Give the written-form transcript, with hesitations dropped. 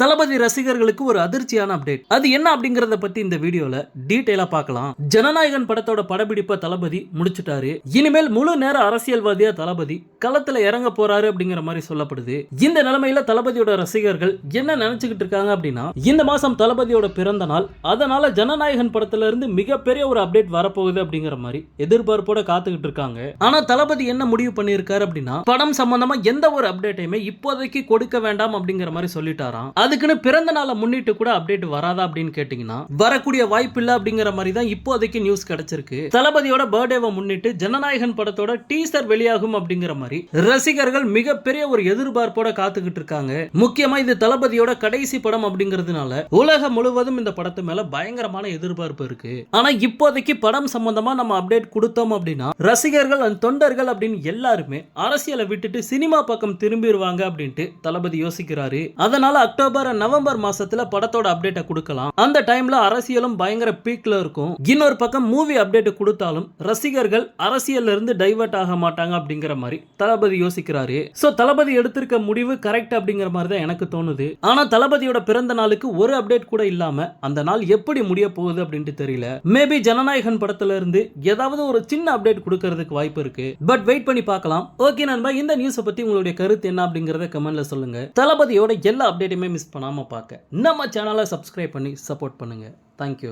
தளபதி ரசிகர்களுக்கு ஒரு அதிர்ச்சியான அப்டேட். அது என்ன அப்படிங்கறத பத்தி இந்த வீடியோல டீடைலா பார்க்கலாம். ஜனநாயகன் படத்தோட படப்பிடிப்பை தளபதி முடிச்சிட்டாரு. இனிமேல் முழு நேர அரசியல்வாதியா தளபதி களத்துல இறங்க போறாரு அப்படிங்கிற மாதிரி சொல்லப்படுது. இந்த நிலைமையில தளபதியோட ரசிகர்கள் என்ன நினைச்சுக்கிட்டு இருக்காங்க அப்படின்னா, இந்த மாசம் தளபதியோட பிறந்த நாள், அதனால ஜனநாயகன் படத்துல இருந்து மிகப்பெரிய ஒரு அப்டேட் வரப்போகுது அப்படிங்கிற மாதிரி எதிர்பார்ப்போட காத்துக்கிட்டு இருக்காங்க. ஆனா தளபதி என்ன முடிவு பண்ணியிருக்காரு அப்படின்னா, படம் சம்பந்தமா எந்த ஒரு அப்டேட்டையுமே இப்போதைக்கு கொடுக்க வேண்டாம் அப்படிங்கிற மாதிரி சொல்லிட்டாராம். அதுக்குன்னு பிறந்த நாளை முன்னிட்டு கூட அப்டேட் வராதா அப்படின்னு கேட்டீங்கன்னா வரக்கூடிய வாய்ப்பு இல்ல அப்படிங்கிற மாதிரி தான் இப்போதைக்கு நியூஸ் கிடைச்சிருக்கு. தளபதியோட பர்த்டேவை முன்னிட்டு ஜனநாயகன் படத்தோட டீசர் வெளியாகும் அப்படிங்கிற மாதிரி ரசிகர்கள் மிகப்பெரிய ஒரு எதிர்பார்ப்போட காத்துக்கிட்டு இருக்காங்க. முக்கியமா இது தளபதியோட கடைசி படம் அப்படிங்கிறதுனால உலகம் முழுவதும் இந்த படத்து மேல பயங்கரமான எதிர்பார்ப்பு இருக்கு. ஆனா இப்போதைக்கு படம் சம்பந்தமா நம்ம அப்டேட் கொடுத்தோம் அப்படின்னா ரசிகர்கள் தொண்டர்கள் அப்படின்னு எல்லாருமே அரசியலை விட்டுட்டு சினிமா பக்கம் திரும்பிடுவாங்க அப்படின்ட்டு தளபதி யோசிக்கிறாரு. அதனால அக்டோபர் நவம்பர் மாசத்துல படத்தோட அப்டேட்டை கொடுக்கலாம். அந்த டைம்ல அரசியலும் பயங்கர பீக்ல இருக்கும். இன்னொரு பக்கம் மூவி அப்டேட் கொடுத்தாலும் ரசிகர்கள் அரசியல்ல இருந்து டைவர்ட் ஆக மாட்டாங்க அப்படிங்கிற மாதிரி தளபதி யோசிக்கிறாரு. சோ தளபதி எடுத்திருக்க முடிவு கரெக்ட் அப்படிங்கிற மாதிரி தான் எனக்கு தோணுது. ஆனா தளபதியோட பிறந்த நாளுக்கு ஒரு அப்டேட் கூட இல்லாம அந்த நாள் எப்படி முடிய போகுது அப்படின்ட்டு தெரியல. மேபி ஜனநாயகன் படத்துல இருந்து ஏதாவது ஒரு சின்ன அப்டேட் கொடுக்கிறதுக்கு வாய்ப்பு இருக்கு. பட் வெயிட் பண்ணி பார்க்கலாம். ஓகே நண்பா, இந்த நியூஸ் பத்தி உங்களுடைய கருத்து என்ன அப்படிங்கறத கமெண்ட்ல சொல்லுங்க. தளபதியோட எல்லா அப்டேட்டுமே மிஸ் பண்ணாம பார்க்க நம்ம சேனலை சப்ஸ்கிரைப் பண்ணி சப்போர்ட் பண்ணுங்க. தேங்க்யூ.